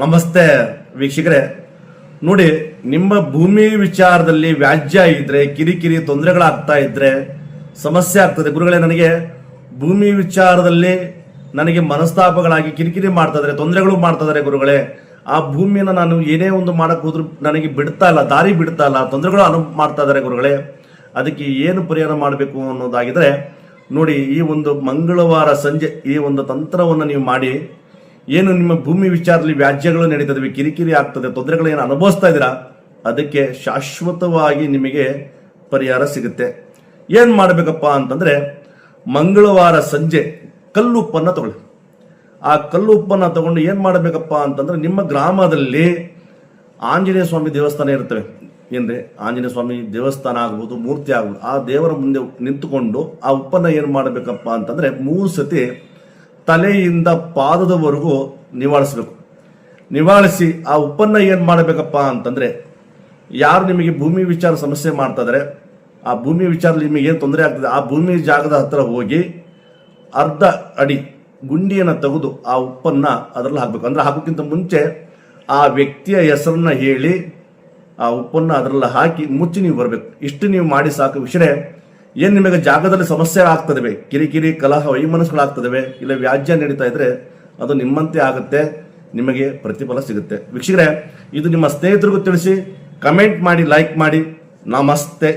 ನಮಸ್ತೆ ವೀಕ್ಷಕರೇ. ನೋಡಿ, ನಿಮ್ಮ ಭೂಮಿ ವಿಚಾರದಲ್ಲಿ ವ್ಯಾಜ್ಯ ಇದ್ರೆ, ಕಿರಿಕಿರಿ ತೊಂದರೆಗಳಾಗ್ತಾ ಇದ್ರೆ ಸಮಸ್ಯೆ ಆಗ್ತದೆ. ಗುರುಗಳೇ, ನನಗೆ ಭೂಮಿ ವಿಚಾರದಲ್ಲಿ ನನಗೆ ಮನಸ್ತಾಪಗಳಾಗಿ ಕಿರಿಕಿರಿ ಮಾಡ್ತಾ ಇದ್ದಾರೆ, ತೊಂದರೆಗಳು ಮಾಡ್ತಾ ಇದ್ದಾರೆ ಗುರುಗಳೇ. ಆ ಭೂಮಿಯನ್ನು ನಾನು ಏನೇ ಒಂದು ಮಾಡಕ್ ಹೋದ್ರೂ ನನಗೆ ಬಿಡ್ತಾ ಇಲ್ಲ, ದಾರಿ ಬಿಡ್ತಾ ಇಲ್ಲ, ತೊಂದರೆಗಳು ಮಾಡ್ತಾ ಇದ್ದಾರೆ ಗುರುಗಳೇ. ಅದಕ್ಕೆ ಏನು ಪರಿಹಾರ ಮಾಡಬೇಕು ಅನ್ನೋದಾಗಿದ್ರೆ ನೋಡಿ, ಈ ಒಂದು ಮಂಗಳವಾರ ಸಂಜೆ ಈ ಒಂದು ತಂತ್ರವನ್ನು ನೀವು ಮಾಡಿ, ಏನು ನಿಮ್ಮ ಭೂಮಿ ವಿಚಾರದಲ್ಲಿ ವ್ಯಾಜ್ಯಗಳು ನಡೀತದೆ, ಕಿರಿಕಿರಿ ಆಗ್ತದೆ, ತೊಂದರೆಗಳು ಏನು ಅನುಭವಿಸ್ತಾ ಇದ್ದೀರಾ, ಅದಕ್ಕೆ ಶಾಶ್ವತವಾಗಿ ನಿಮಗೆ ಪರಿಹಾರ ಸಿಗುತ್ತೆ. ಏನು ಮಾಡಬೇಕಪ್ಪ ಅಂತಂದ್ರೆ, ಮಂಗಳವಾರ ಸಂಜೆ ಕಲ್ಲುಪ್ಪನ್ನು ತಗೊಳ್ಳಿ. ಆ ಕಲ್ಲುಪ್ಪನ್ನು ತಗೊಂಡು ಏನು ಮಾಡಬೇಕಪ್ಪ ಅಂತಂದ್ರೆ, ನಿಮ್ಮ ಗ್ರಾಮದಲ್ಲಿ ಆಂಜನೇಯ ಸ್ವಾಮಿ ದೇವಸ್ಥಾನ ಇರ್ತವೆ ಏನ್ರಿ, ಆಂಜನೇಯ ಸ್ವಾಮಿ ದೇವಸ್ಥಾನ ಆಗ್ಬೋದು, ಮೂರ್ತಿ ಆಗ್ಬೋದು, ಆ ದೇವರ ಮುಂದೆ ನಿಂತುಕೊಂಡು ಆ ಉಪ್ಪನ್ನು ಏನು ಮಾಡಬೇಕಪ್ಪ ಅಂತಂದ್ರೆ 3 ಸತಿ ತಲೆಯಿಂದ ಪಾದದವರೆಗೂ ನಿವಾಳಿಸ್ಬೇಕು. ನಿವಾಳಿಸಿ ಆ ಉಪ್ಪನ್ನು ಏನು ಮಾಡಬೇಕಪ್ಪ ಅಂತಂದ್ರೆ, ಯಾರು ನಿಮಗೆ ಭೂಮಿ ವಿಚಾರ ಸಮಸ್ಯೆ ಮಾಡ್ತಾ ಇದ್ದಾರೆ, ಆ ಭೂಮಿ ವಿಚಾರದಲ್ಲಿ ನಿಮಗೆ ಏನು ತೊಂದರೆ ಆಗ್ತದೆ, ಆ ಭೂಮಿ ಜಾಗದ ಹತ್ರ ಹೋಗಿ ಅರ್ಧ ಅಡಿ ಗುಂಡಿಯನ್ನು ತೆಗೆದು ಆ ಉಪ್ಪನ್ನು ಅದರಲ್ಲಿ ಹಾಕಬೇಕು. ಅಂದ್ರೆ ಹಾಕೋಕ್ಕಿಂತ ಮುಂಚೆ ಆ ವ್ಯಕ್ತಿಯ ಹೆಸರನ್ನ ಹೇಳಿ ಆ ಉಪ್ಪನ್ನು ಅದರಲ್ಲಿ ಹಾಕಿ ಮುಚ್ಚಿ ನೀವು ಬರಬೇಕು. ಇಷ್ಟು ನೀವು ಮಾಡಿ ಸಾಕು ವಿಷಯ. ಏನು ನಿಮಗೆ ಜಾಗದಲ್ಲಿ ಸಮಸ್ಯೆ ಆಗ್ತದವೆ, ಕಿರಿಕಿರಿ ಕಲಹ ವೈಮನಸ್ಸುಗಳಾಗ್ತದವೆ, ಇಲ್ಲ ವ್ಯಾಜ್ಯ ನಡೀತಾ ಇದ್ರೆ ಅದು ನಿಮ್ಮಂತೆ ಆಗುತ್ತೆ, ನಿಮಗೆ ಪ್ರತಿಫಲ ಸಿಗುತ್ತೆ. ವೀಕ್ಷಕರೇ, ಇದು ನಿಮ್ಮ ಸ್ನೇಹಿತರಿಗೂ ತಿಳಿಸಿ, ಕಮೆಂಟ್ ಮಾಡಿ, ಲೈಕ್ ಮಾಡಿ. ನಮಸ್ತೆ.